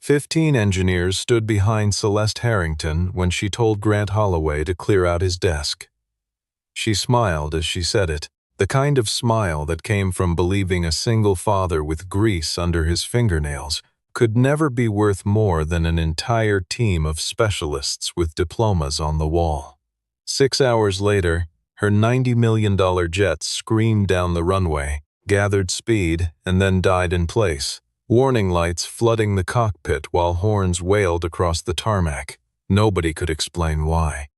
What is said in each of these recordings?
15 engineers stood behind Celeste Harrington when she told Grant Holloway to clear out his desk. She smiled as she said it, the kind of smile that came from believing a single father with grease under his fingernails could never be worth more than an entire team of specialists with diplomas on the wall. 6 hours later, her $90 million jet screamed down the runway, gathered speed, and then died in place, warning lights flooding the cockpit while horns wailed across the tarmac. Nobody could explain why.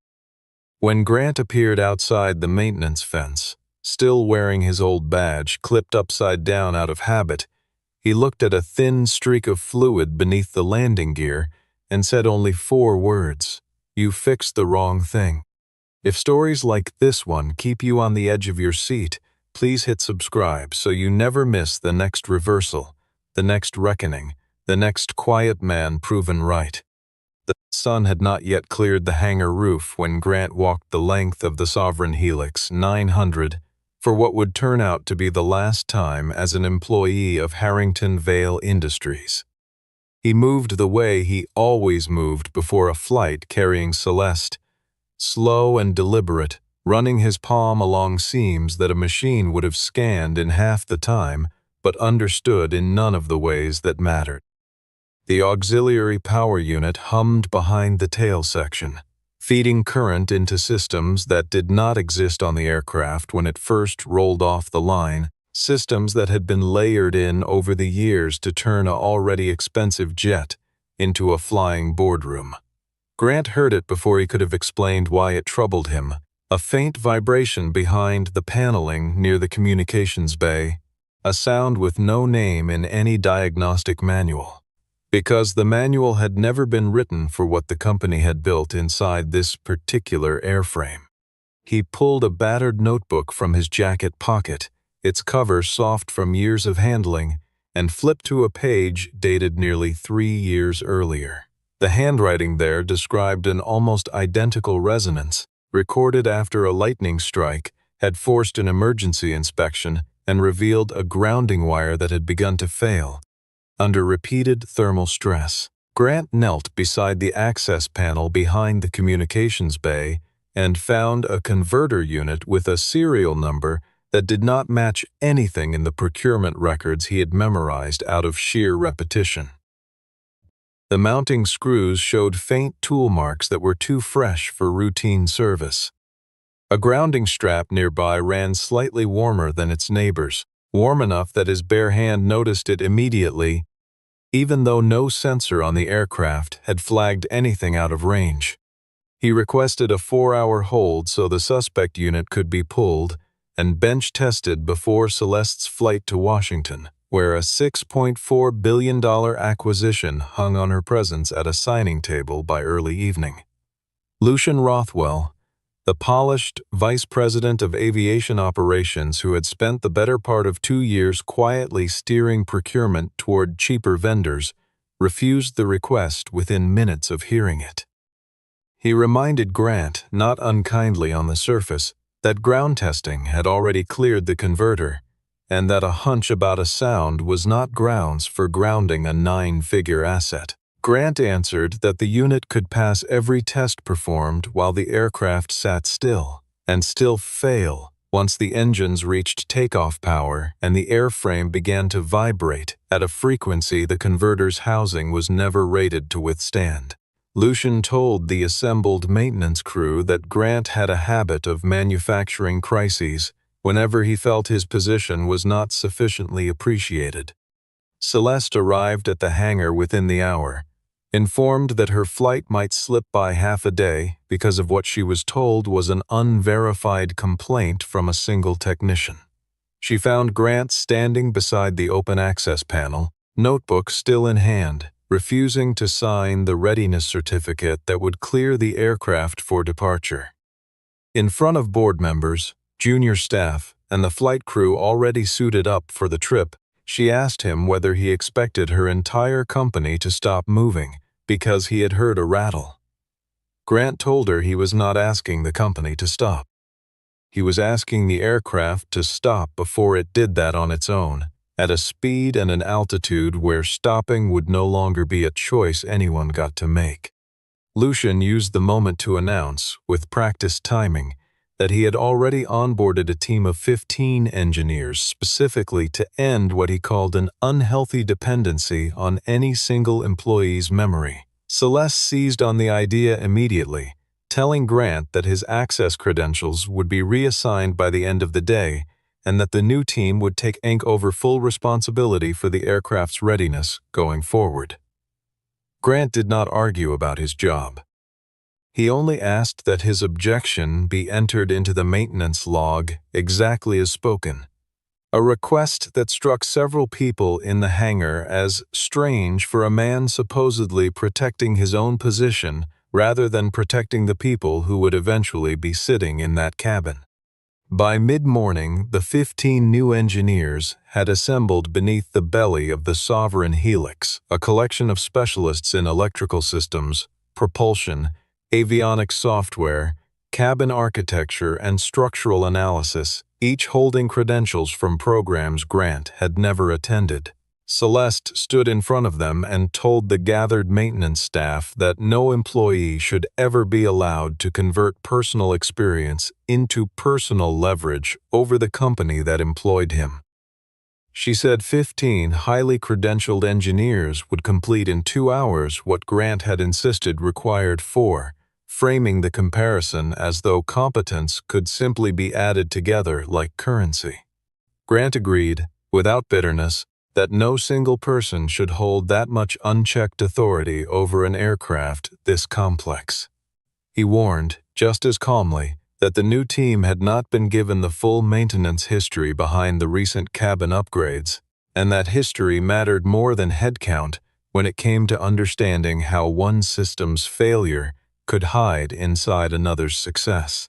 When Grant appeared outside the maintenance fence, still wearing his old badge clipped upside down out of habit, he looked at a thin streak of fluid beneath the landing gear and said only 4 words: "You fixed the wrong thing." If stories like this one keep you on the edge of your seat, please hit subscribe so you never miss the next reversal, the next reckoning, the next quiet man proven right. The sun had not yet cleared the hangar roof when Grant walked the length of the Sovereign Helix 900 for what would turn out to be the last time as an employee of Harrington Vale Industries. He moved the way he always moved before a flight carrying Celeste, slow and deliberate, running his palm along seams that a machine would have scanned in half the time but understood in none of the ways that mattered. The auxiliary power unit hummed behind the tail section, feeding current into systems that did not exist on the aircraft when it first rolled off the line, systems that had been layered in over the years to turn an already expensive jet into a flying boardroom. Grant heard it before he could have explained why it troubled him, a faint vibration behind the paneling near the communications bay, a sound with no name in any diagnostic manual. Because the manual had never been written for what the company had built inside this particular airframe. He pulled a battered notebook from his jacket pocket, its cover soft from years of handling, and flipped to a page dated nearly 3 years earlier. The handwriting there described an almost identical resonance, recorded after a lightning strike, had forced an emergency inspection and revealed a grounding wire that had begun to fail. Under repeated thermal stress, Grant knelt beside the access panel behind the communications bay and found a converter unit with a serial number that did not match anything in the procurement records he had memorized out of sheer repetition. The mounting screws showed faint tool marks that were too fresh for routine service. A grounding strap nearby ran slightly warmer than its neighbors, warm enough that his bare hand noticed it immediately, even though no sensor on the aircraft had flagged anything out of range. He requested a 4-hour hold so the suspect unit could be pulled and bench-tested before Celeste's flight to Washington, where a $6.4 billion acquisition hung on her presence at a signing table by early evening. Lucian Rothwell, the polished vice president of aviation operations who had spent the better part of 2 years quietly steering procurement toward cheaper vendors, refused the request within minutes of hearing it. He reminded Grant, not unkindly on the surface, that ground testing had already cleared the converter, and that a hunch about a sound was not grounds for grounding a 9-figure asset. Grant answered that the unit could pass every test performed while the aircraft sat still, and still fail once the engines reached takeoff power and the airframe began to vibrate at a frequency the converter's housing was never rated to withstand. Lucian told the assembled maintenance crew that Grant had a habit of manufacturing crises whenever he felt his position was not sufficiently appreciated. Celeste arrived at the hangar within the hour, informed that her flight might slip by half a day because of what she was told was an unverified complaint from a single technician. She found Grant standing beside the open access panel, notebook still in hand, refusing to sign the readiness certificate that would clear the aircraft for departure. In front of board members, junior staff, and the flight crew already suited up for the trip, she asked him whether he expected her entire company to stop moving because he had heard a rattle. Grant told her he was not asking the company to stop. He was asking the aircraft to stop before it did that on its own, at a speed and an altitude where stopping would no longer be a choice anyone got to make. Lucian used the moment to announce, with practiced timing, that he had already onboarded a team of 15 engineers specifically to end what he called an unhealthy dependency on any single employee's memory. Celeste seized on the idea immediately, telling Grant that his access credentials would be reassigned by the end of the day and that the new team would take over full responsibility for the aircraft's readiness going forward. Grant did not argue about his job. He only asked that his objection be entered into the maintenance log exactly as spoken, a request that struck several people in the hangar as strange for a man supposedly protecting his own position rather than protecting the people who would eventually be sitting in that cabin. By mid-morning, the 15 new engineers had assembled beneath the belly of the Sovereign Helix, a collection of specialists in electrical systems, propulsion, avionics software, cabin architecture, and structural analysis, each holding credentials from programs Grant had never attended. Celeste stood in front of them and told the gathered maintenance staff that no employee should ever be allowed to convert personal experience into personal leverage over the company that employed him. She said 15 highly credentialed engineers would complete in 2 hours what Grant had insisted required 4, framing the comparison as though competence could simply be added together like currency. Grant agreed, without bitterness, that no single person should hold that much unchecked authority over an aircraft this complex. He warned, just as calmly, that the new team had not been given the full maintenance history behind the recent cabin upgrades, and that history mattered more than headcount when it came to understanding how one system's failure could hide inside another's success.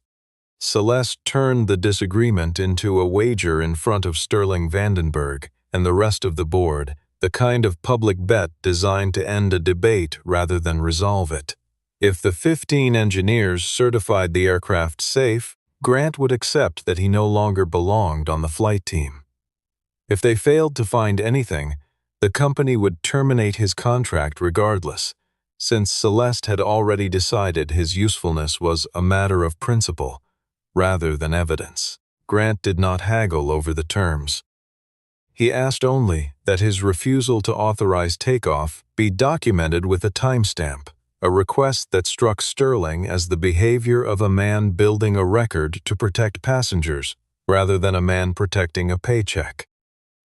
Celeste turned the disagreement into a wager in front of Sterling Vandenberg and the rest of the board, the kind of public bet designed to end a debate rather than resolve it. If the 15 engineers certified the aircraft safe, Grant would accept that he no longer belonged on the flight team. If they failed to find anything, the company would terminate his contract regardless, since Celeste had already decided his usefulness was a matter of principle rather than evidence. Grant did not haggle over the terms. He asked only that his refusal to authorize takeoff be documented with a timestamp, a request that struck Sterling as the behavior of a man building a record to protect passengers rather than a man protecting a paycheck.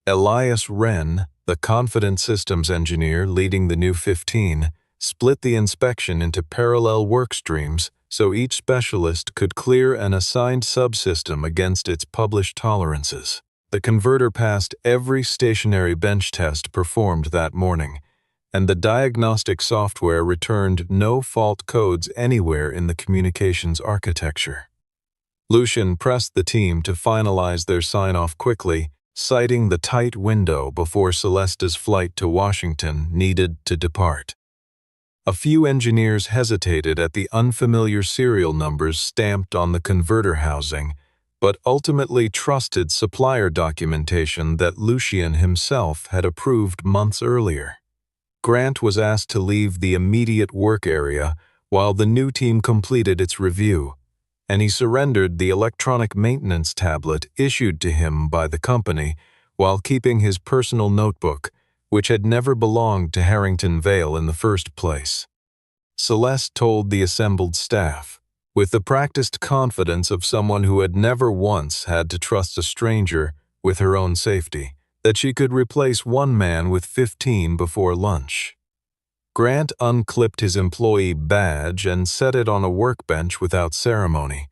Elias Wren, the confident systems engineer leading the new 15, split the inspection into parallel work streams so each specialist could clear an assigned subsystem against its published tolerances. The converter passed every stationary bench test performed that morning, and the diagnostic software returned no fault codes anywhere in the communications architecture. Lucian pressed the team to finalize their sign-off quickly, citing the tight window before Celeste's flight to Washington needed to depart. A few engineers hesitated at the unfamiliar serial numbers stamped on the converter housing, but ultimately trusted supplier documentation that Lucian himself had approved months earlier. Grant was asked to leave the immediate work area while the new team completed its review, and he surrendered the electronic maintenance tablet issued to him by the company while keeping his personal notebook, which had never belonged to Harrington Vale in the first place. Celeste told the assembled staff, with the practiced confidence of someone who had never once had to trust a stranger with her own safety, that she could replace one man with 15 before lunch. Grant unclipped his employee badge and set it on a workbench without ceremony,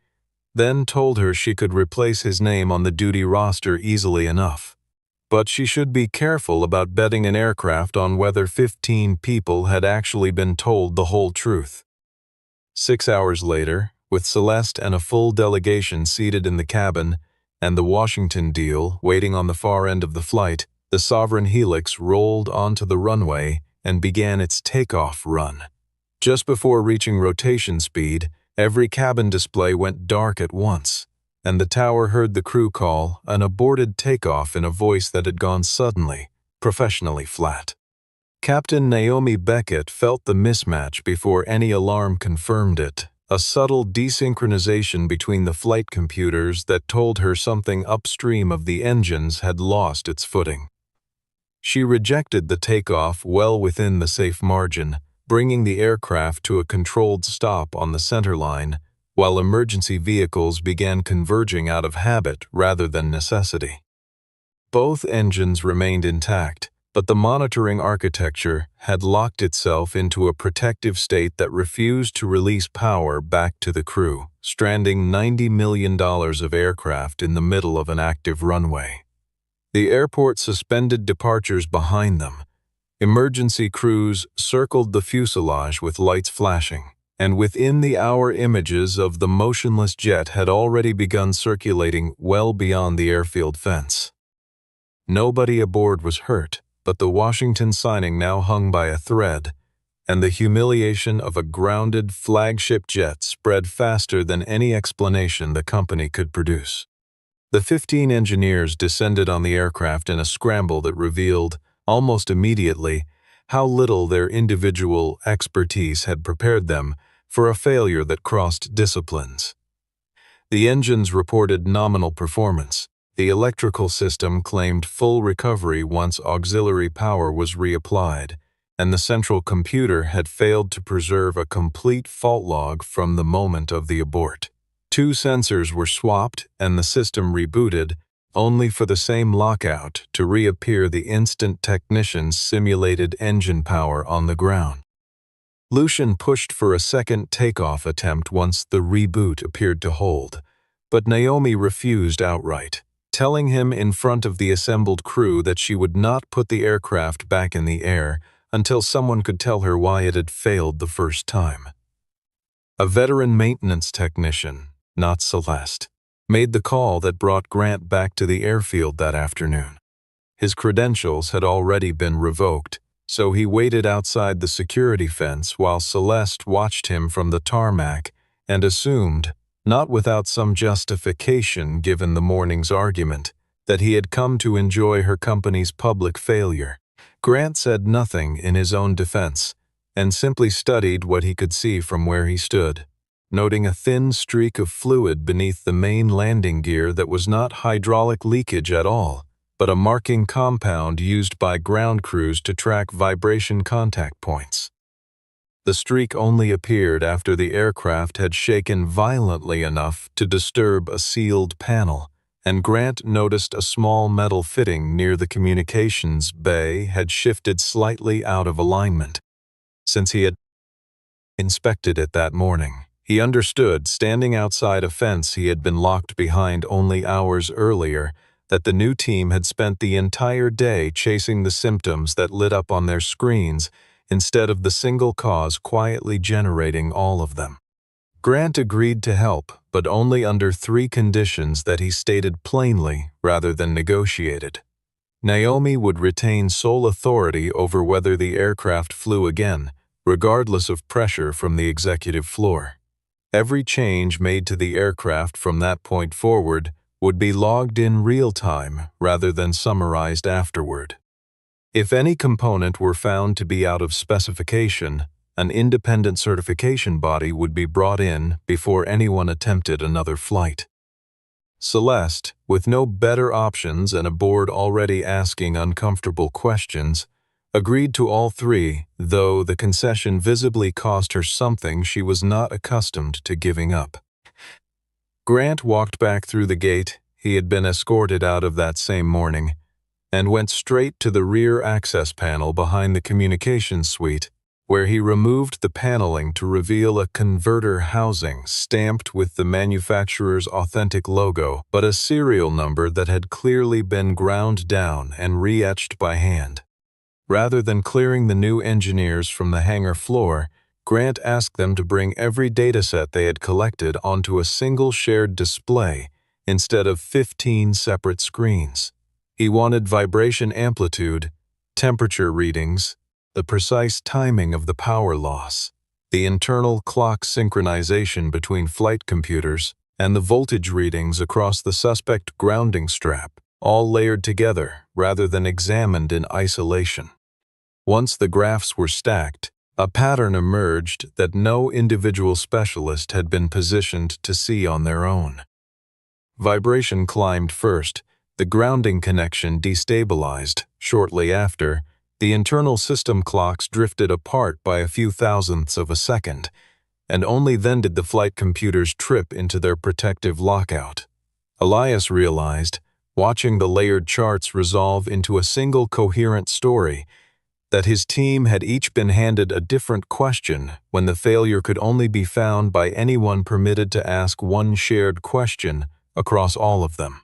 then told her she could replace his name on the duty roster easily enough. But she should be careful about betting an aircraft on whether 15 people had actually been told the whole truth. 6 hours later, with Celeste and a full delegation seated in the cabin, and the Washington deal waiting on the far end of the flight, the Sovereign Helix rolled onto the runway and began its takeoff run. Just before reaching rotation speed, every cabin display went dark at once, and the tower heard the crew call an aborted takeoff in a voice that had gone suddenly, professionally flat. Captain Naomi Beckett felt the mismatch before any alarm confirmed it, a subtle desynchronization between the flight computers that told her something upstream of the engines had lost its footing. She rejected the takeoff well within the safe margin, bringing the aircraft to a controlled stop on the center line, while emergency vehicles began converging out of habit rather than necessity. Both engines remained intact, but the monitoring architecture had locked itself into a protective state that refused to release power back to the crew, stranding $90 million of aircraft in the middle of an active runway. The airport suspended departures behind them. Emergency crews circled the fuselage with lights flashing, and within the hour images of the motionless jet had already begun circulating well beyond the airfield fence. Nobody aboard was hurt, but the Washington signing now hung by a thread, and the humiliation of a grounded flagship jet spread faster than any explanation the company could produce. The 15 engineers descended on the aircraft in a scramble that revealed, almost immediately, how little their individual expertise had prepared them for a failure that crossed disciplines. The engines reported nominal performance. The electrical system claimed full recovery once auxiliary power was reapplied, and the central computer had failed to preserve a complete fault log from the moment of the abort. 2 sensors were swapped and the system rebooted, only for the same lockout to reappear the instant technicians simulated engine power on the ground. Lucian pushed for a second takeoff attempt once the reboot appeared to hold, but Naomi refused outright, telling him in front of the assembled crew that she would not put the aircraft back in the air until someone could tell her why it had failed the first time. A veteran maintenance technician, not Celeste, made the call that brought Grant back to the airfield that afternoon. His credentials had already been revoked, so he waited outside the security fence while Celeste watched him from the tarmac and assumed, not without some justification given the morning's argument, that he had come to enjoy her company's public failure. Grant said nothing in his own defense, and simply studied what he could see from where he stood, noting a thin streak of fluid beneath the main landing gear that was not hydraulic leakage at all, but a marking compound used by ground crews to track vibration contact points. The streak only appeared after the aircraft had shaken violently enough to disturb a sealed panel, and Grant noticed a small metal fitting near the communications bay had shifted slightly out of alignment. Since he had inspected it that morning, he understood, standing outside a fence he had been locked behind only hours earlier, that the new team had spent the entire day chasing the symptoms that lit up on their screens instead of the single cause quietly generating all of them. Grant agreed to help, but only under 3 conditions that he stated plainly rather than negotiated. Naomi would retain sole authority over whether the aircraft flew again, regardless of pressure from the executive floor. Every change made to the aircraft from that point forward would be logged in real time rather than summarized afterward. If any component were found to be out of specification, an independent certification body would be brought in before anyone attempted another flight. Celeste, with no better options and a board already asking uncomfortable questions, agreed to all 3, though the concession visibly cost her something she was not accustomed to giving up. Grant walked back through the gate he had been escorted out of that same morning, and went straight to the rear access panel behind the communications suite, where he removed the paneling to reveal a converter housing stamped with the manufacturer's authentic logo, but a serial number that had clearly been ground down and re-etched by hand. Rather than clearing the new engineers from the hangar floor, Grant asked them to bring every dataset they had collected onto a single shared display instead of 15 separate screens. He wanted vibration amplitude, temperature readings, the precise timing of the power loss, the internal clock synchronization between flight computers, and the voltage readings across the suspect grounding strap, all layered together rather than examined in isolation. Once the graphs were stacked, a pattern emerged that no individual specialist had been positioned to see on their own. Vibration climbed first, the grounding connection destabilized. Shortly after, the internal system clocks drifted apart by a few thousandths of a second, and only then did the flight computers trip into their protective lockout. Elias realized, watching the layered charts resolve into a single coherent story, that his team had each been handed a different question when the failure could only be found by anyone permitted to ask one shared question across all of them.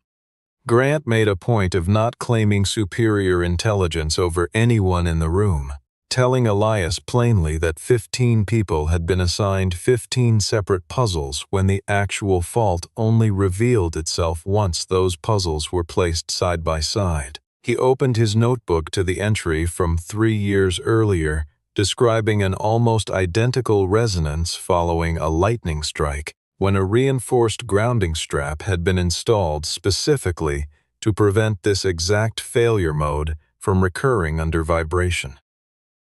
Grant made a point of not claiming superior intelligence over anyone in the room, telling Elias plainly that 15 people had been assigned 15 separate puzzles when the actual fault only revealed itself once those puzzles were placed side by side. He opened his notebook to the entry from 3 years earlier, describing an almost identical resonance following a lightning strike, when a reinforced grounding strap had been installed specifically to prevent this exact failure mode from recurring under vibration.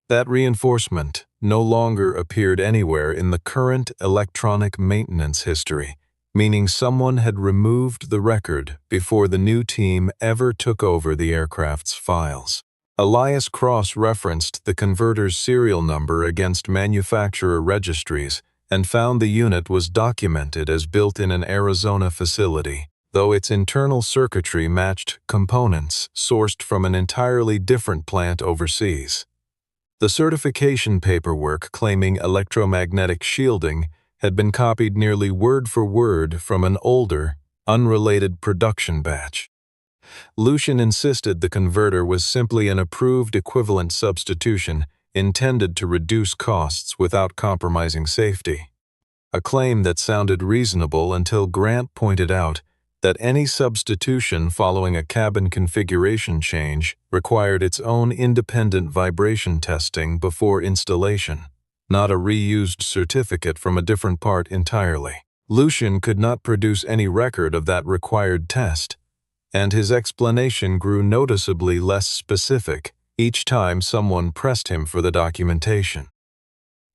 That reinforcement no longer appeared anywhere in the current electronic maintenance history, meaning someone had removed the record before the new team ever took over the aircraft's files. Elias cross-referenced the converter's serial number against manufacturer registries and found the unit was documented as built in an Arizona facility, though its internal circuitry matched components sourced from an entirely different plant overseas. The certification paperwork claiming electromagnetic shielding had been copied nearly word for word from an older, unrelated production batch. Lucian insisted the converter was simply an approved equivalent substitution intended to reduce costs without compromising safety, a claim that sounded reasonable until Grant pointed out that any substitution following a cabin configuration change required its own independent vibration testing before installation, not a reused certificate from a different part entirely. Lucian could not produce any record of that required test, and his explanation grew noticeably less specific each time someone pressed him for the documentation.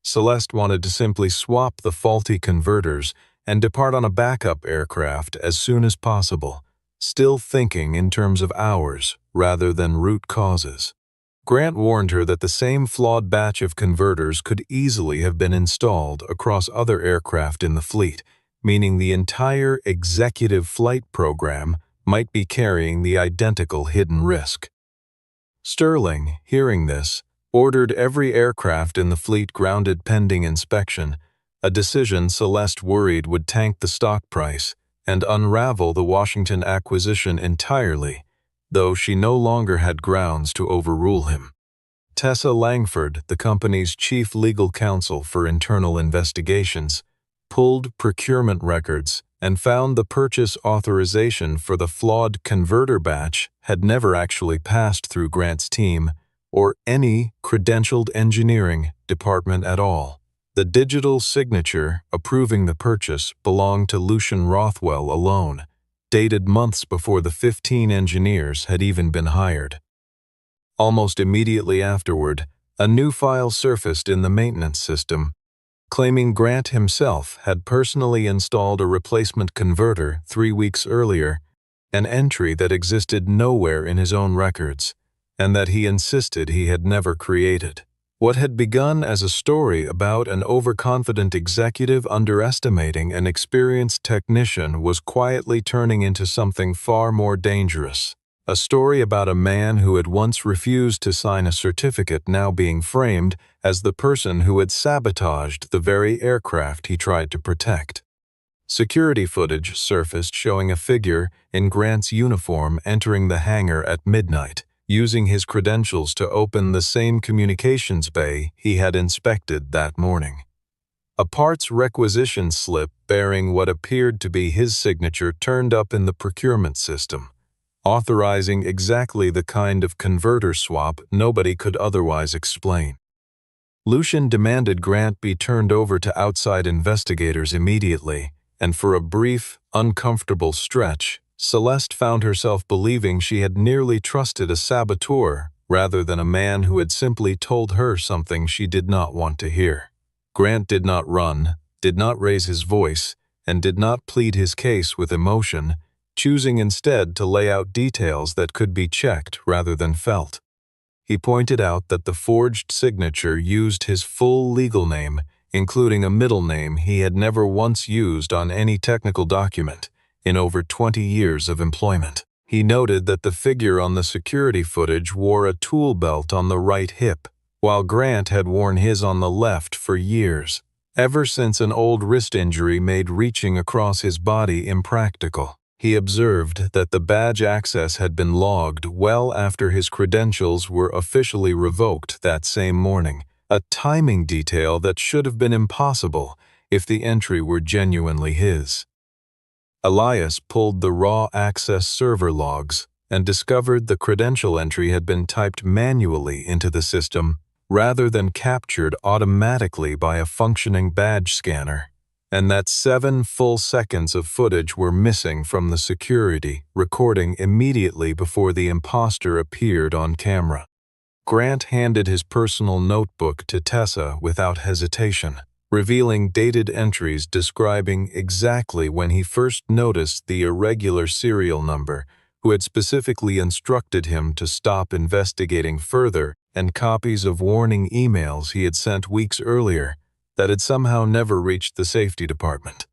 Celeste wanted to simply swap the faulty converters and depart on a backup aircraft as soon as possible, still thinking in terms of hours rather than root causes. Grant warned her that the same flawed batch of converters could easily have been installed across other aircraft in the fleet, meaning the entire executive flight program might be carrying the identical hidden risk. Sterling, hearing this, ordered every aircraft in the fleet grounded pending inspection, a decision Celeste worried would tank the stock price and unravel the Washington acquisition entirely, though she no longer had grounds to overrule him. Tessa Langford, the company's chief legal counsel for internal investigations, pulled procurement records and found the purchase authorization for the flawed converter batch had never actually passed through Grant's team or any credentialed engineering department at all. The digital signature approving the purchase belonged to Lucian Rothwell alone, dated months before the 15 engineers had even been hired. Almost immediately afterward, a new file surfaced in the maintenance system, claiming Grant himself had personally installed a replacement converter 3 weeks earlier, an entry that existed nowhere in his own records, and that he insisted he had never created. What had begun as a story about an overconfident executive underestimating an experienced technician was quietly turning into something far more dangerous. A story about a man who had once refused to sign a certificate now being framed as the person who had sabotaged the very aircraft he tried to protect. Security footage surfaced showing a figure in Grant's uniform entering the hangar at midnight, using his credentials to open the same communications bay he had inspected that morning. A parts requisition slip bearing what appeared to be his signature turned up in the procurement system, authorizing exactly the kind of converter swap nobody could otherwise explain. Lucian demanded Grant be turned over to outside investigators immediately, and for a brief, uncomfortable stretch, Celeste found herself believing she had nearly trusted a saboteur rather than a man who had simply told her something she did not want to hear. Grant did not run, did not raise his voice, and did not plead his case with emotion, choosing instead to lay out details that could be checked rather than felt. He pointed out that the forged signature used his full legal name, including a middle name he had never once used on any technical document in over 20 years of employment. He noted that the figure on the security footage wore a tool belt on the right hip, while Grant had worn his on the left for years, ever since an old wrist injury made reaching across his body impractical. He observed that the badge access had been logged well after his credentials were officially revoked that same morning, a timing detail that should have been impossible if the entry were genuinely his. Elias pulled the raw access server logs and discovered the credential entry had been typed manually into the system rather than captured automatically by a functioning badge scanner, and that 7 full seconds of footage were missing from the security recording immediately before the imposter appeared on camera. Grant handed his personal notebook to Tessa without hesitation, revealing dated entries describing exactly when he first noticed the irregular serial number, who had specifically instructed him to stop investigating further, and copies of warning emails he had sent weeks earlier that had somehow never reached the safety department.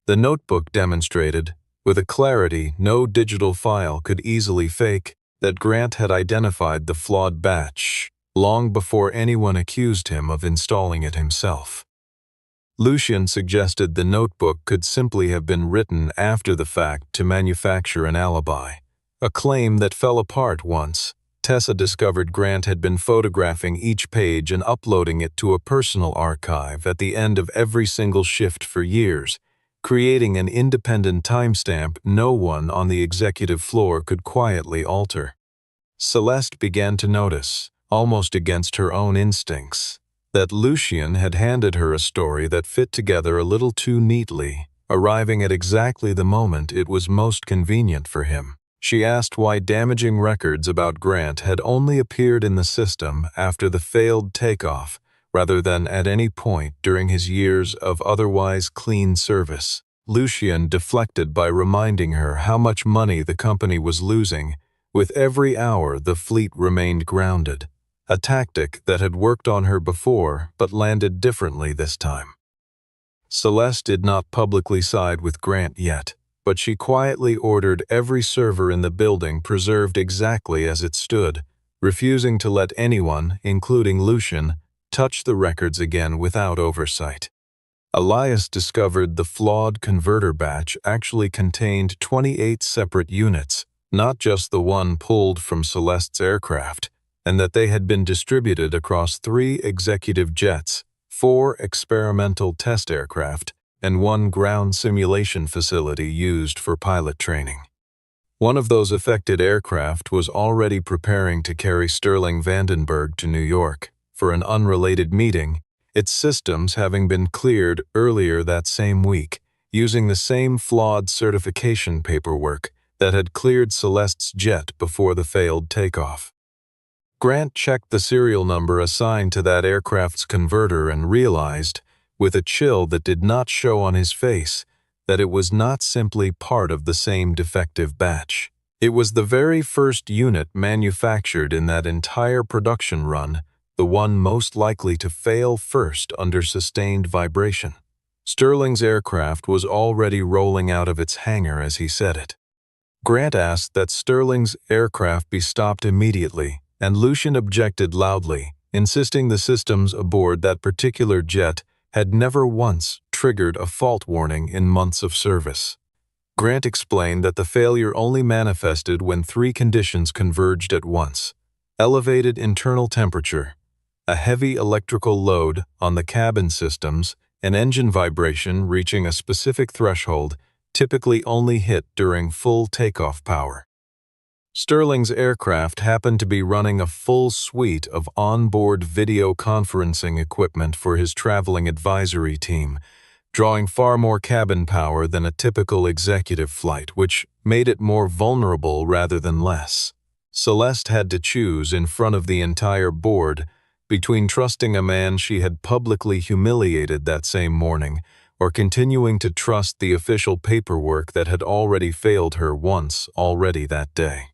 The notebook demonstrated, with a clarity no digital file could easily fake, that Grant had identified the flawed batch long before anyone accused him of installing it himself. Lucien suggested the notebook could simply have been written after the fact to manufacture an alibi, a claim that fell apart once Tessa discovered Grant had been photographing each page and uploading it to a personal archive at the end of every single shift for years, creating an independent timestamp no one on the executive floor could quietly alter. Celeste began to notice, almost against her own instincts, that Lucien had handed her a story that fit together a little too neatly, arriving at exactly the moment it was most convenient for him. She asked why damaging records about Grant had only appeared in the system after the failed takeoff, rather than at any point during his years of otherwise clean service. Lucien deflected by reminding her how much money the company was losing. With every hour the fleet remained grounded, a tactic that had worked on her before but landed differently this time. Celeste did not publicly side with Grant yet, but she quietly ordered every server in the building preserved exactly as it stood, refusing to let anyone, including Lucien, touch the records again without oversight. Elias discovered the flawed converter batch actually contained 28 separate units, not just the one pulled from Celeste's aircraft, and that they had been distributed across 3 executive jets, 4 experimental test aircraft, and 1 ground simulation facility used for pilot training. One of those affected aircraft was already preparing to carry Sterling Vandenberg to New York for an unrelated meeting, its systems having been cleared earlier that same week, using the same flawed certification paperwork that had cleared Celeste's jet before the failed takeoff. Grant checked the serial number assigned to that aircraft's converter and realized, with a chill that did not show on his face, that it was not simply part of the same defective batch. It was the very first unit manufactured in that entire production run, the one most likely to fail first under sustained vibration. Sterling's aircraft was already rolling out of its hangar as he said it. Grant asked that Sterling's aircraft be stopped immediately, and Lucien objected loudly, insisting the systems aboard that particular jet had never once triggered a fault warning in months of service. Grant explained that the failure only manifested when 3 conditions converged at once: elevated internal temperature, a heavy electrical load on the cabin systems, and engine vibration reaching a specific threshold typically only hit during full takeoff power. Sterling's aircraft happened to be running a full suite of onboard video conferencing equipment for his traveling advisory team, drawing far more cabin power than a typical executive flight, which made it more vulnerable rather than less. Celeste had to choose in front of the entire board between trusting a man she had publicly humiliated that same morning or continuing to trust the official paperwork that had already failed her once already that day.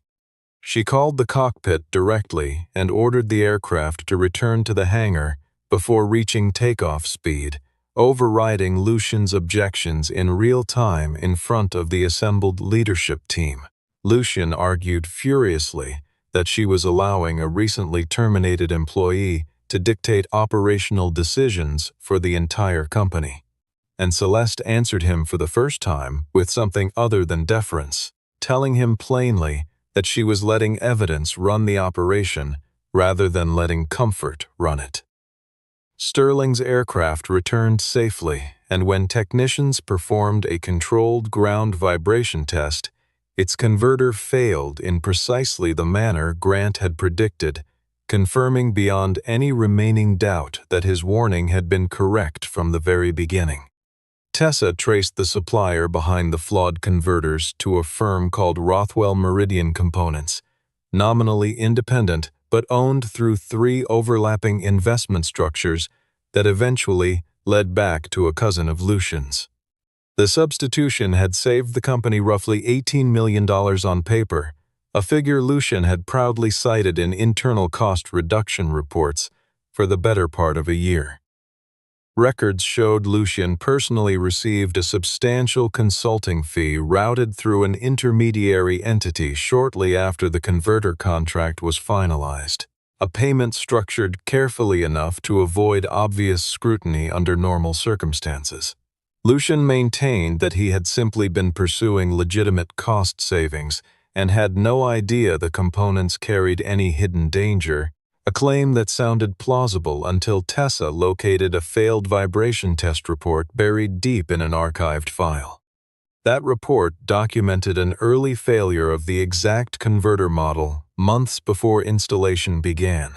She called the cockpit directly and ordered the aircraft to return to the hangar before reaching takeoff speed, overriding Lucian's objections in real time in front of the assembled leadership team. Lucian argued furiously that she was allowing a recently terminated employee to dictate operational decisions for the entire company. And Celeste answered him for the first time with something other than deference, telling him plainly that she was letting evidence run the operation rather than letting comfort run it. Sterling's aircraft returned safely, and when technicians performed a controlled ground vibration test, its converter failed in precisely the manner Grant had predicted, confirming beyond any remaining doubt that his warning had been correct from the very beginning. Tessa traced the supplier behind the flawed converters to a firm called Rothwell Meridian Components, nominally independent but owned through 3 overlapping investment structures that eventually led back to a cousin of Lucian's. The substitution had saved the company roughly $18 million on paper, a figure Lucian had proudly cited in internal cost reduction reports for the better part of a year. Records showed Lucian personally received a substantial consulting fee routed through an intermediary entity shortly after the converter contract was finalized, a payment structured carefully enough to avoid obvious scrutiny under normal circumstances. Lucian maintained that he had simply been pursuing legitimate cost savings and had no idea the components carried any hidden danger, a claim that sounded plausible until Tessa located a failed vibration test report buried deep in an archived file. That report documented an early failure of the exact converter model months before installation began,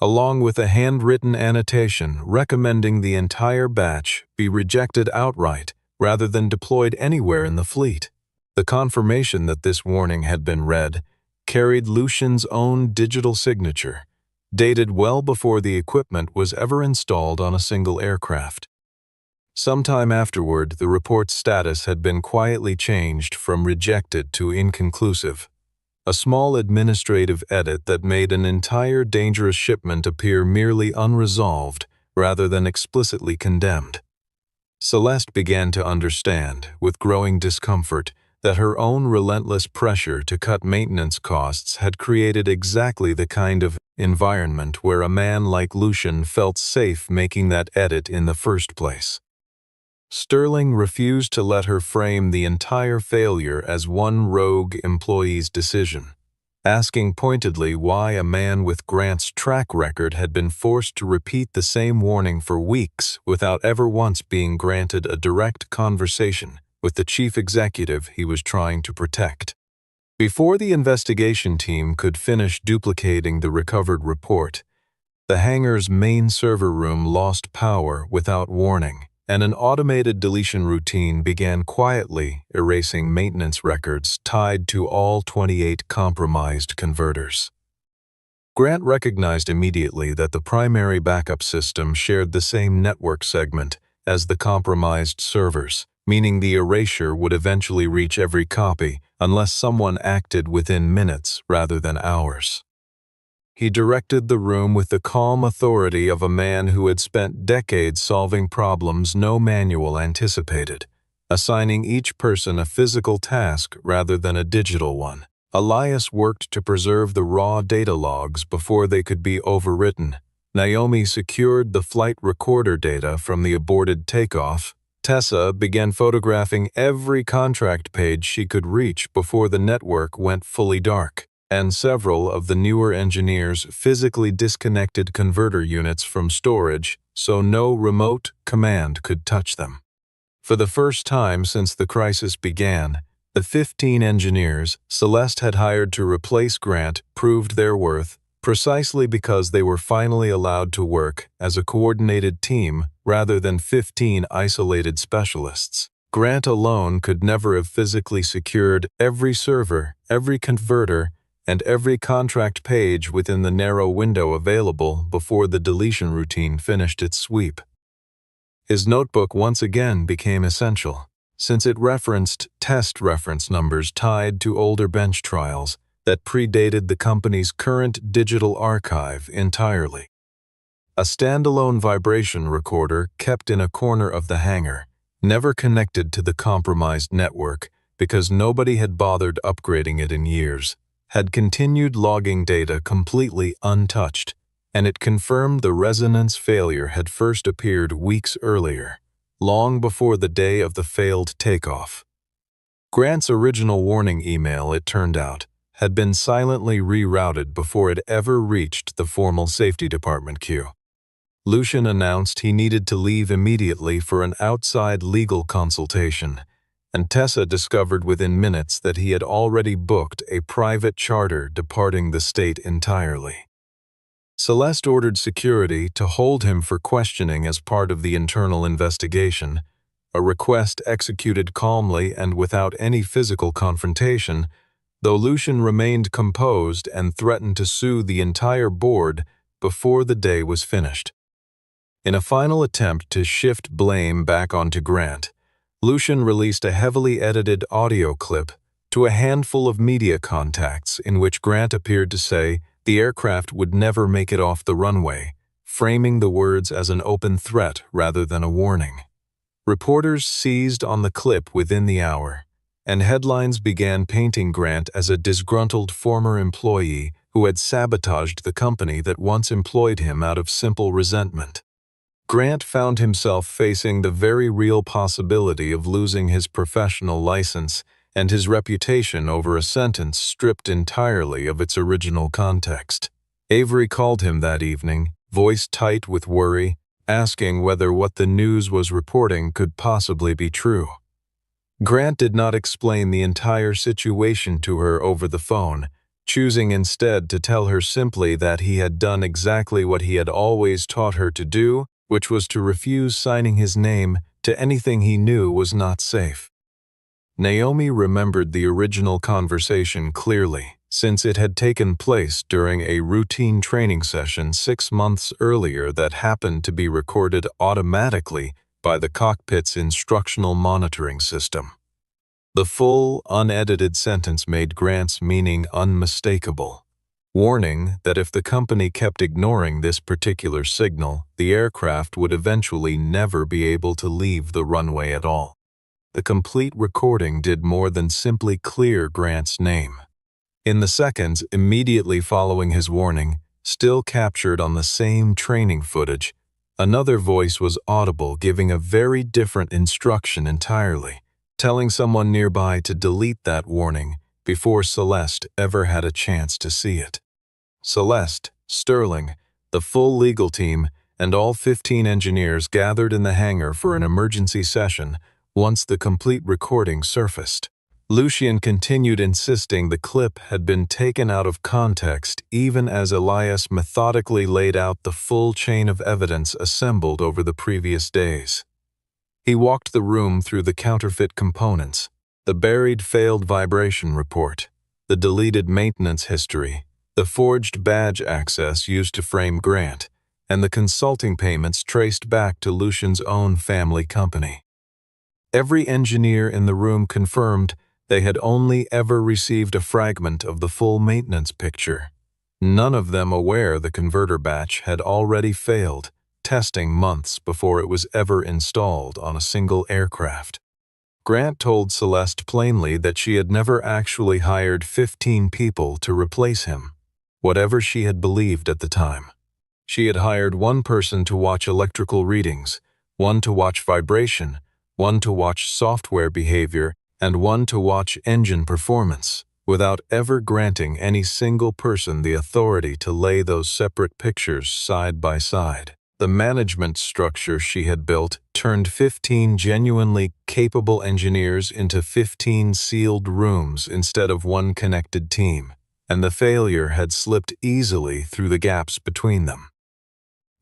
along with a handwritten annotation recommending the entire batch be rejected outright rather than deployed anywhere in the fleet. The confirmation that this warning had been read carried Lucian's own digital signature, dated well before the equipment was ever installed on a single aircraft. Sometime afterward, the report's status had been quietly changed from rejected to inconclusive, a small administrative edit that made an entire dangerous shipment appear merely unresolved rather than explicitly condemned. Celeste began to understand, with growing discomfort, that her own relentless pressure to cut maintenance costs had created exactly the kind of environment where a man like Lucian felt safe making that edit in the first place. Sterling refused to let her frame the entire failure as one rogue employee's decision, asking pointedly why a man with Grant's track record had been forced to repeat the same warning for weeks without ever once being granted a direct conversation with the chief executive he was trying to protect. Before the investigation team could finish duplicating the recovered report, the hangar's main server room lost power without warning, and an automated deletion routine began quietly erasing maintenance records tied to all 28 compromised converters. Grant recognized immediately that the primary backup system shared the same network segment as the compromised servers, meaning the erasure would eventually reach every copy unless someone acted within minutes rather than hours. He directed the room with the calm authority of a man who had spent decades solving problems no manual anticipated, assigning each person a physical task rather than a digital one. Elias worked to preserve the raw data logs before they could be overwritten. Naomi secured the flight recorder data from the aborted takeoff. Tessa began photographing every contract page she could reach before the network went fully dark, and several of the newer engineers physically disconnected converter units from storage so no remote command could touch them. For the first time since the crisis began, the 15 engineers Celeste had hired to replace Grant proved their worth precisely because they were finally allowed to work as a coordinated team rather than 15 isolated specialists. Grant alone could never have physically secured every server, every converter, and every contract page within the narrow window available before the deletion routine finished its sweep. His notebook once again became essential, since it referenced test reference numbers tied to older bench trials that predated the company's current digital archive entirely. A standalone vibration recorder kept in a corner of the hangar, never connected to the compromised network because nobody had bothered upgrading it in years, had continued logging data completely untouched, and it confirmed the resonance failure had first appeared weeks earlier, long before the day of the failed takeoff. Grant's original warning email, it turned out, had been silently rerouted before it ever reached the formal safety department queue. Lucian announced he needed to leave immediately for an outside legal consultation, and Tessa discovered within minutes that he had already booked a private charter departing the state entirely. Celeste ordered security to hold him for questioning as part of the internal investigation, a request executed calmly and without any physical confrontation, though Lucian remained composed and threatened to sue the entire board before the day was finished. In a final attempt to shift blame back onto Grant, Lucian released a heavily edited audio clip to a handful of media contacts in which Grant appeared to say the aircraft would never make it off the runway, framing the words as an open threat rather than a warning. Reporters seized on the clip within the hour, and headlines began painting Grant as a disgruntled former employee who had sabotaged the company that once employed him out of simple resentment. Grant found himself facing the very real possibility of losing his professional license and his reputation over a sentence stripped entirely of its original context. Avery called him that evening, voice tight with worry, asking whether what the news was reporting could possibly be true. Grant did not explain the entire situation to her over the phone, choosing instead to tell her simply that he had done exactly what he had always taught her to do, which was to refuse signing his name to anything he knew was not safe. Naomi remembered the original conversation clearly, since it had taken place during a routine training session 6 months earlier that happened to be recorded automatically by the cockpit's instructional monitoring system. The full, unedited sentence made Grant's meaning unmistakable, warning that if the company kept ignoring this particular signal, the aircraft would eventually never be able to leave the runway at all. The complete recording did more than simply clear Grant's name. In the seconds immediately following his warning, still captured on the same training footage, another voice was audible giving a very different instruction entirely, telling someone nearby to delete that warning before Celeste ever had a chance to see it. Celeste, Sterling, the full legal team, and all 15 engineers gathered in the hangar for an emergency session once the complete recording surfaced. Lucian continued insisting the clip had been taken out of context even as Elias methodically laid out the full chain of evidence assembled over the previous days. He walked the room through the counterfeit components, the buried failed vibration report, the deleted maintenance history, the forged badge access used to frame Grant, and the consulting payments traced back to Lucian's own family company. Every engineer in the room confirmed they had only ever received a fragment of the full maintenance picture, none of them aware the converter batch had already failed, testing months before it was ever installed on a single aircraft. Grant told Celeste plainly that she had never actually hired 15 people to replace him, whatever she had believed at the time. She had hired one person to watch electrical readings, one to watch vibration, one to watch software behavior, and one to watch engine performance, without ever granting any single person the authority to lay those separate pictures side by side. The management structure she had built turned 15 genuinely capable engineers into 15 sealed rooms instead of one connected team, and the failure had slipped easily through the gaps between them.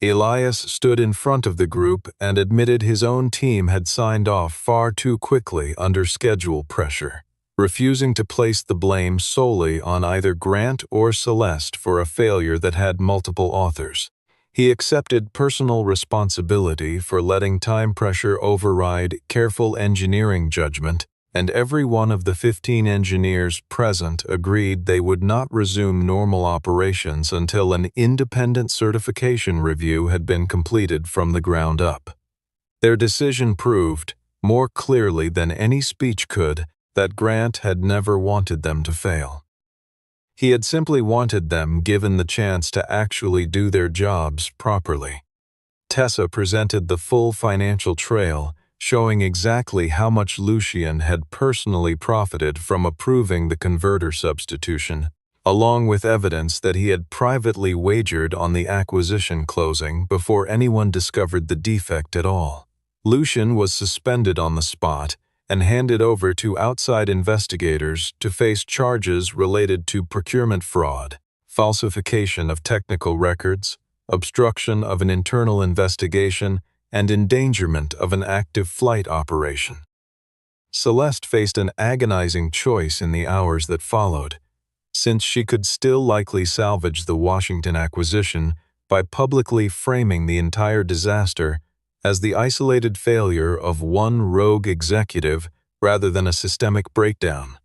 Elias stood in front of the group and admitted his own team had signed off far too quickly under schedule pressure, refusing to place the blame solely on either Grant or Celeste for a failure that had multiple authors. He accepted personal responsibility for letting time pressure override careful engineering judgment, and every one of the 15 engineers present agreed they would not resume normal operations until an independent certification review had been completed from the ground up. Their decision proved, more clearly than any speech could, that Grant had never wanted them to fail. He had simply wanted them given the chance to actually do their jobs properly. Tessa presented the full financial trail, showing exactly how much Lucien had personally profited from approving the converter substitution, along with evidence that he had privately wagered on the acquisition closing before anyone discovered the defect at all. Lucien was suspended on the spot and handed over to outside investigators to face charges related to procurement fraud, falsification of technical records, obstruction of an internal investigation, and endangerment of an active flight operation. Celeste faced an agonizing choice in the hours that followed, since she could still likely salvage the Washington acquisition by publicly framing the entire disaster as the isolated failure of one rogue executive rather than a systemic breakdown.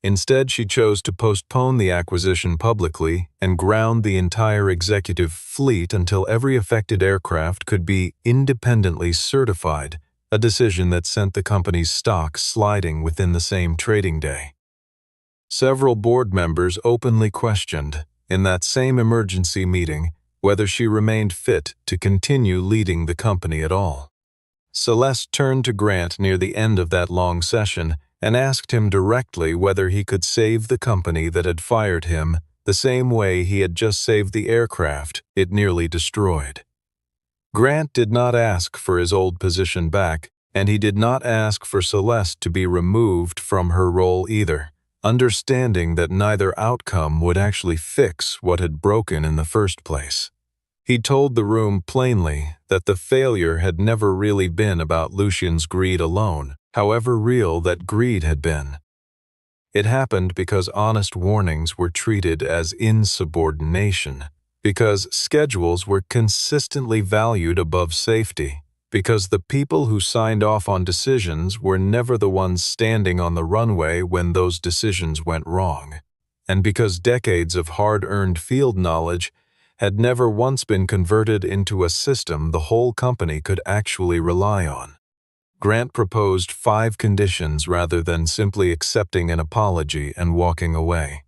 Instead, she chose to postpone the acquisition publicly and ground the entire executive fleet until every affected aircraft could be independently certified, a decision that sent the company's stock sliding within the same trading day. Several board members openly questioned, in that same emergency meeting, whether she remained fit to continue leading the company at all. Celeste turned to Grant near the end of that long session and asked him directly whether he could save the company that had fired him the same way he had just saved the aircraft it nearly destroyed. Grant did not ask for his old position back, and he did not ask for Celeste to be removed from her role either, understanding that neither outcome would actually fix what had broken in the first place. He told the room plainly that the failure had never really been about Lucien's greed alone, however real that greed had been. It happened because honest warnings were treated as insubordination, because schedules were consistently valued above safety, because the people who signed off on decisions were never the ones standing on the runway when those decisions went wrong, and because decades of hard-earned field knowledge had never once been converted into a system the whole company could actually rely on. Grant proposed 5 conditions rather than simply accepting an apology and walking away.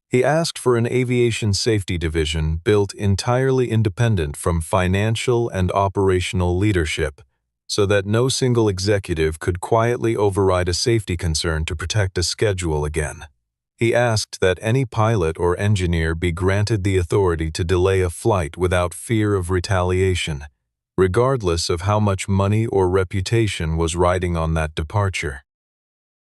He asked for an aviation safety division built entirely independent from financial and operational leadership, so that no single executive could quietly override a safety concern to protect a schedule again. He asked that any pilot or engineer be granted the authority to delay a flight without fear of retaliation, regardless of how much money or reputation was riding on that departure.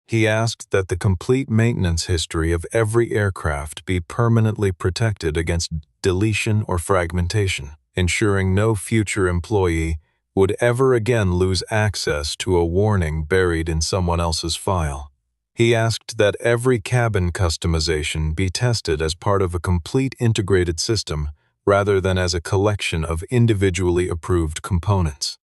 He asked that the complete maintenance history of every aircraft be permanently protected against deletion or fragmentation, ensuring no future employee would ever again lose access to a warning buried in someone else's file. He asked that every cabin customization be tested as part of a complete integrated system rather than as a collection of individually approved components.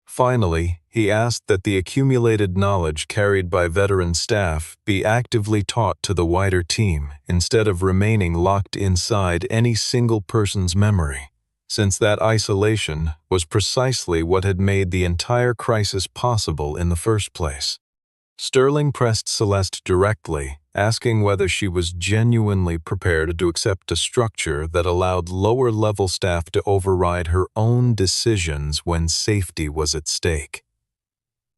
Finally, he asked that the accumulated knowledge carried by veteran staff be actively taught to the wider team instead of remaining locked inside any single person's memory, since that isolation was precisely what had made the entire crisis possible in the first place. Sterling pressed Celeste directly, asking whether she was genuinely prepared to accept a structure that allowed lower-level staff to override her own decisions when safety was at stake.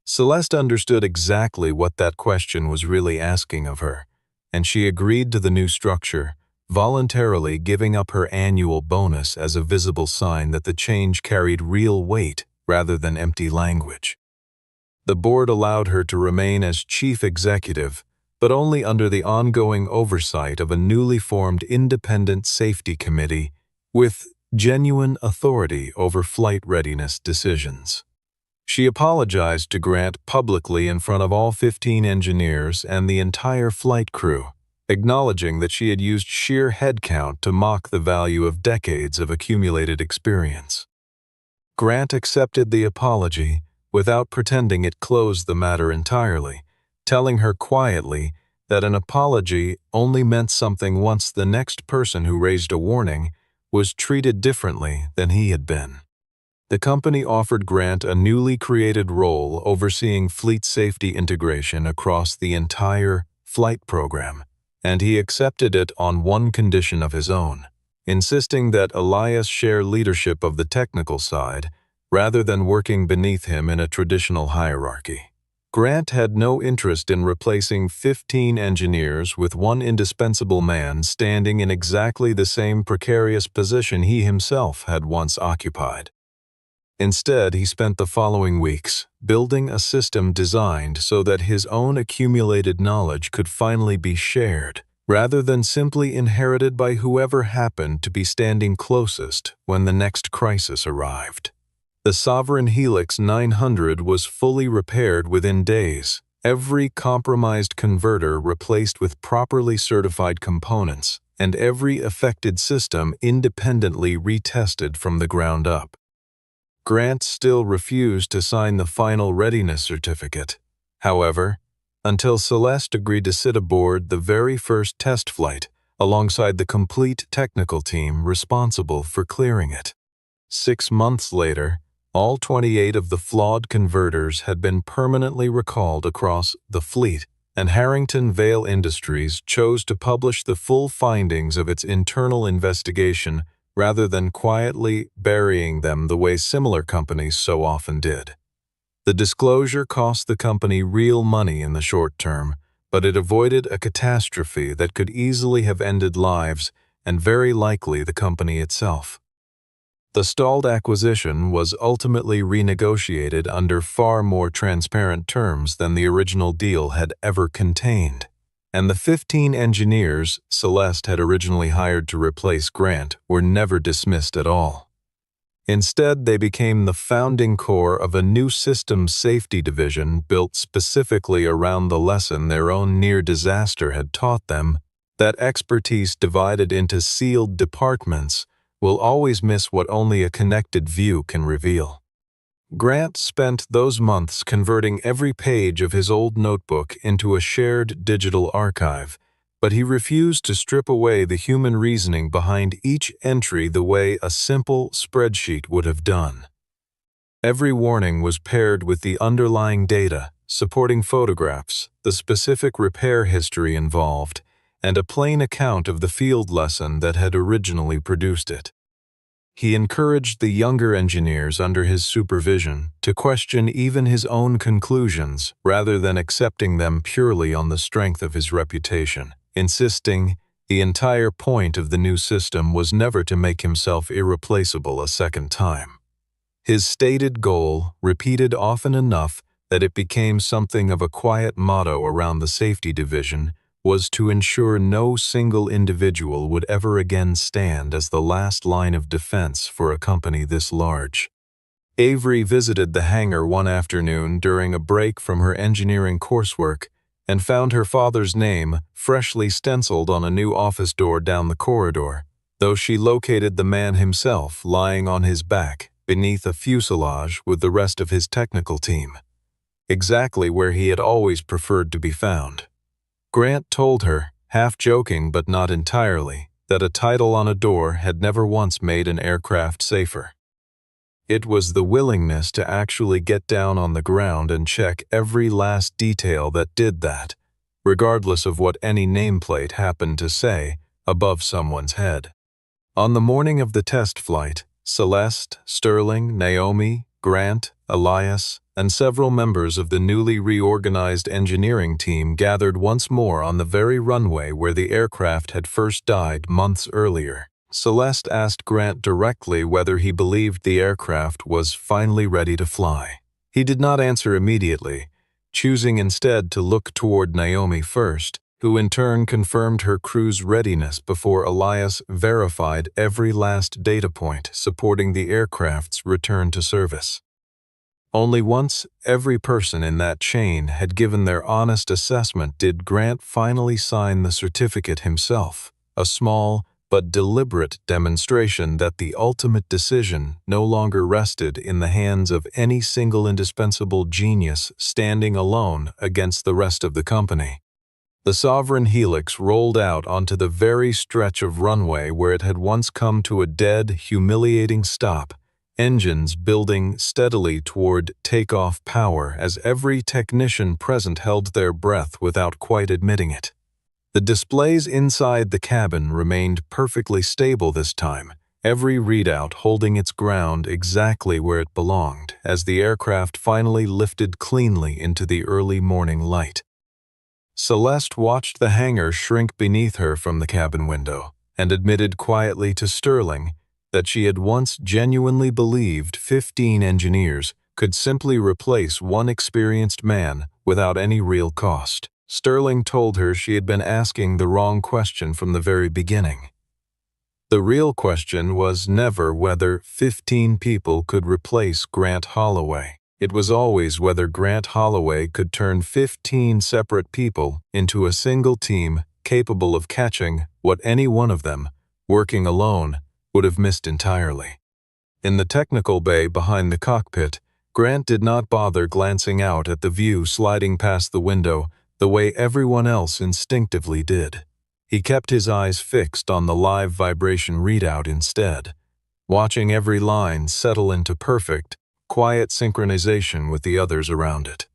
Celeste understood exactly what that question was really asking of her, and she agreed to the new structure, voluntarily giving up her annual bonus as a visible sign that the change carried real weight rather than empty language. The board allowed her to remain as chief executive, but only under the ongoing oversight of a newly formed independent safety committee with genuine authority over flight readiness decisions. She apologized to Grant publicly in front of all 15 engineers and the entire flight crew, acknowledging that she had used sheer headcount to mock the value of decades of accumulated experience. Grant accepted the apology without pretending it closed the matter entirely, telling her quietly that an apology only meant something once the next person who raised a warning was treated differently than he had been. The company offered Grant a newly created role overseeing fleet safety integration across the entire flight program, and he accepted it on one condition of his own, insisting that Elias share leadership of the technical side rather than working beneath him in a traditional hierarchy. Grant had no interest in replacing 15 engineers with one indispensable man standing in exactly the same precarious position he himself had once occupied. Instead, he spent the following weeks building a system designed so that his own accumulated knowledge could finally be shared, rather than simply inherited by whoever happened to be standing closest when the next crisis arrived. The Sovereign Helix 900 was fully repaired within days, every compromised converter replaced with properly certified components, and every affected system independently retested from the ground up. Grant still refused to sign the final readiness certificate, however, until Celeste agreed to sit aboard the very first test flight alongside the complete technical team responsible for clearing it. 6 months later, all 28 of the flawed converters had been permanently recalled across the fleet, and Harrington Vale Industries chose to publish the full findings of its internal investigation rather than quietly burying them the way similar companies so often did. The disclosure cost the company real money in the short term, but it avoided a catastrophe that could easily have ended lives and very likely the company itself. The stalled acquisition was ultimately renegotiated under far more transparent terms than the original deal had ever contained, and the 15 engineers Celeste had originally hired to replace Grant were never dismissed at all. Instead, they became the founding core of a new systems safety division built specifically around the lesson their own near disaster had taught them, that expertise divided into sealed departments will always miss what only a connected view can reveal. Grant spent those months converting every page of his old notebook into a shared digital archive, but he refused to strip away the human reasoning behind each entry the way a simple spreadsheet would have done. Every warning was paired with the underlying data, supporting photographs, the specific repair history involved, and a plain account of the field lesson that had originally produced it. He encouraged the younger engineers under his supervision to question even his own conclusions rather than accepting them purely on the strength of his reputation, insisting the entire point of the new system was never to make himself irreplaceable a second time. His stated goal, repeated often enough that it became something of a quiet motto around the safety division, was to ensure no single individual would ever again stand as the last line of defense for a company this large. Avery visited the hangar one afternoon during a break from her engineering coursework and found her father's name freshly stenciled on a new office door down the corridor, though she located the man himself lying on his back beneath a fuselage with the rest of his technical team, exactly where he had always preferred to be found. Grant told her, half joking but not entirely, that a title on a door had never once made an aircraft safer. It was the willingness to actually get down on the ground and check every last detail that did that, regardless of what any nameplate happened to say above someone's head. On the morning of the test flight, Celeste, Sterling, Naomi, Grant, Elias, and several members of the newly reorganized engineering team gathered once more on the very runway where the aircraft had first died months earlier. Celeste asked Grant directly whether he believed the aircraft was finally ready to fly. He did not answer immediately, choosing instead to look toward Naomi first, who in turn confirmed her crew's readiness before Elias verified every last data point supporting the aircraft's return to service. Only once every person in that chain had given their honest assessment did Grant finally sign the certificate himself, a small but deliberate demonstration that the ultimate decision no longer rested in the hands of any single indispensable genius standing alone against the rest of the company. The Sovereign Helix rolled out onto the very stretch of runway where it had once come to a dead, humiliating stop, engines building steadily toward takeoff power as every technician present held their breath without quite admitting it. The displays inside the cabin remained perfectly stable this time, every readout holding its ground exactly where it belonged as the aircraft finally lifted cleanly into the early morning light. Celeste watched the hangar shrink beneath her from the cabin window and admitted quietly to Sterling that she had once genuinely believed 15 engineers could simply replace one experienced man without any real cost. Sterling told her she had been asking the wrong question from the very beginning. The real question was never whether 15 people could replace Grant Holloway. It was always whether Grant Holloway could turn 15 separate people into a single team capable of catching what any one of them, working alone, would have missed entirely. In the technical bay behind the cockpit, Grant did not bother glancing out at the view sliding past the window the way everyone else instinctively did. He kept his eyes fixed on the live vibration readout instead, watching every line settle into perfect, quiet synchronization with the others around it.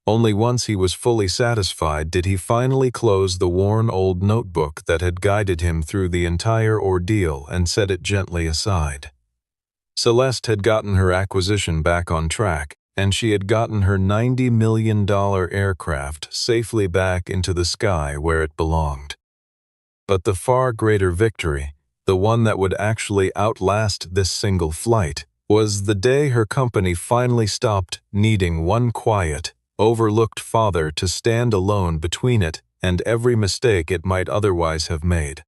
Only once he was fully satisfied did he finally close the worn old notebook that had guided him through the entire ordeal and set it gently aside. Celeste had gotten her acquisition back on track, and she had gotten her $90 million aircraft safely back into the sky where it belonged. But the far greater victory, the one that would actually outlast this single flight, was the day her company finally stopped needing one quiet, overlooked father to stand alone between it and every mistake it might otherwise have made.